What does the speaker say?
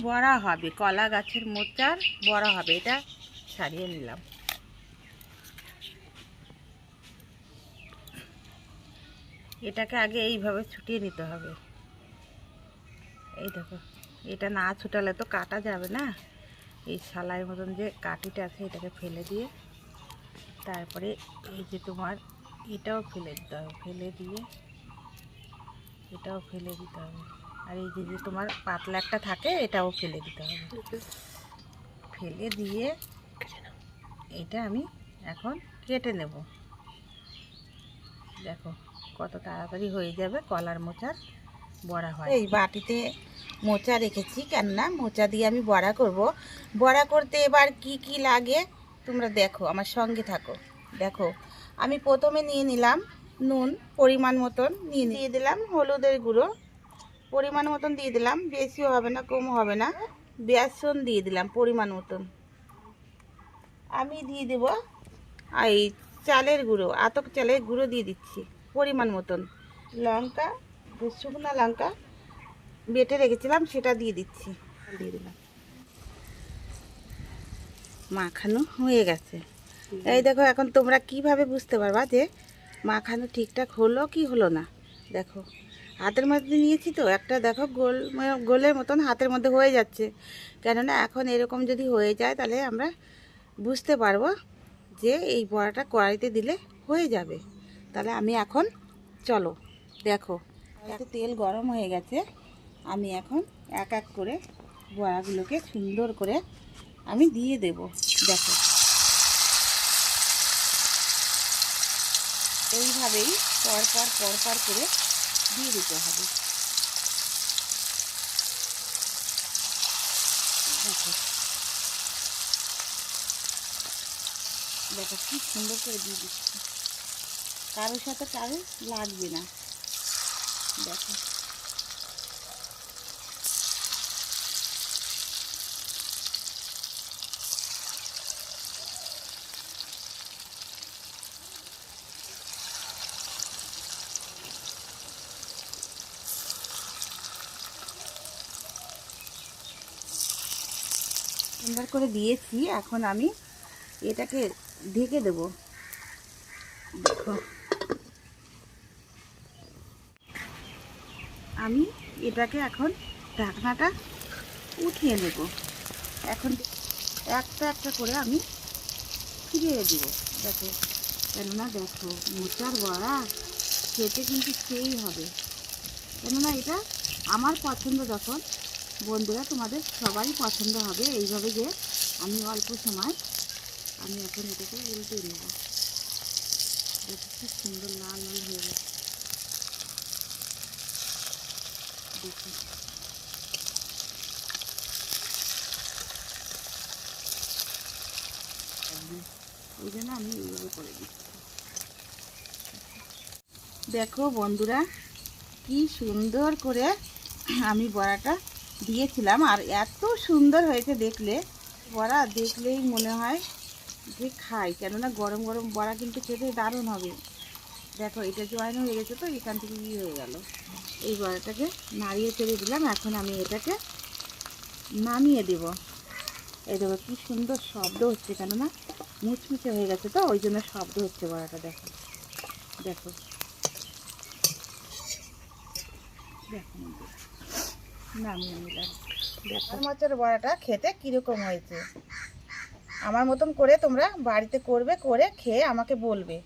বড়া হবে, কলা গাছের মোচার বড়া হবে। এটা ছাড়িয়ে নিলাম। এটাকে আগে এইভাবে ছুটিয়ে নিতে হবে। এই দেখো, এটা না ছুটালে তো কাটা যাবে না। এই শালাই মতন যে কাঠিটা আছে এটাকে ফেলে দিয়ে তারপরে এই যে তোমার এটাও ফেলে দিতে হবে, ফেলে দিয়ে এটাও ফেলে দিতে হবে। আর এই যে তোমার পাতলা একটা থাকে এটাও ফেলে দিতে হবে। ফেলে দিয়ে এটা আমি এখন কেটে নেব। দেখো কত তাড়াতাড়ি হয়ে যাবে কলার মোচার বড়া হয়। এই বাটিতে মোচা রেখেছি, কেননা মোচা দিয়ে আমি বড়া করব। বড়া করতে এবার কি কি লাগে তোমরা দেখো, আমার সঙ্গে থাকো। দেখো, আমি প্রথমে নিয়ে নিলাম নুন পরিমাণ মতন, দিয়ে দিলাম হলুদের গুঁড়ো পরিমাণ মতন দিয়ে দিলাম, বেশিও হবে না কমও হবে না। বেসন দিয়ে দিলাম পরিমাণ মতন। আমি দিয়ে দেব এই চালের গুঁড়ো, আতপ চালের গুঁড়ো দিয়ে দিচ্ছি পরিমাণ মতন। লঙ্কা, শুকনো লঙ্কা বেটে রেখেছিলাম সেটা দিয়ে দিচ্ছি, দিয়ে দিলাম। মাখানো হয়ে গেছে। এই দেখো, এখন তোমরা কিভাবে বুঝতে পারবা যে মাখানো ঠিকঠাক হলো কি হলো না। দেখো হাতের মধ্যে নিয়েছি তো একটা, দেখো গোল গোলের মতন হাতের মধ্যে হয়ে যাচ্ছে। কেননা এখন এরকম যদি হয়ে যায় তাহলে আমরা বুঝতে পারবো যে এই বড়াটা কড়াইতে দিলে হয়ে যাবে। তাহলে আমি এখন, চলো দেখো, তেল গরম হয়ে গেছে। আমি এখন এক এক করে বড়াগুলোকে সুন্দর করে আমি দিয়ে দেব। দেখো এইভাবেই পরপর করে দিয়ে দিতে হবে। দেখো দেখো কি সুন্দর করে দিয়ে দিচ্ছি, কারোর সাথে কারো লাগবে না। দেখো সুন্দর করে দিয়েছি। এখন আমি এটাকে ঢেকে দেব। দেখো আমি এটাকে এখন ঢাকনাটা উঠিয়ে নেব। এখন একটা একটা করে আমি ফিরিয়ে দেব। দেখো, কেননা দেখো মোচার বড়া খেতে কিন্তু সেই হবে। কেননা এটা আমার পছন্দ, যখন বন্ধুরা তোমাদের সবারই পছন্দ হবে। এইভাবে যে আমি অল্প সময় আমি এখন এটাকে উল্টে নেব। দেখো কি সুন্দর লাল লাল হয়ে গেছে। দেখো ওই জন্য আমি এইভাবে করে দিচ্ছি। দেখো বন্ধুরা কি সুন্দর করে আমি বড়াটা দিয়েছিলাম, আর এত সুন্দর হয়েছে দেখলে। বড়া দেখলেই মনে হয় যে খাই, কেননা গরম গরম বড়া কিন্তু খেতে দারুণ হবে। দেখো এটা জয়েন হয়ে গেছে, তো এখান থেকে হয়ে গেল। এই বড়াটাকে নাড়িয়ে চেড়ে দিলাম। এখন আমি এটাকে নামিয়ে দেব। এই দেখো কি সুন্দর শব্দ হচ্ছে, কেননা মুচমুচে হয়ে গেছে তো ওই জন্য শব্দ হচ্ছে বড়াটা। দেখো দেখো দেখো নামিয়ে নিলাম। দেখো মোচার বড়াটা খেতে কীরকম হয়েছে। আমার মতন করে তোমরা বাড়িতে করবে, করে খেয়ে আমাকে বলবে।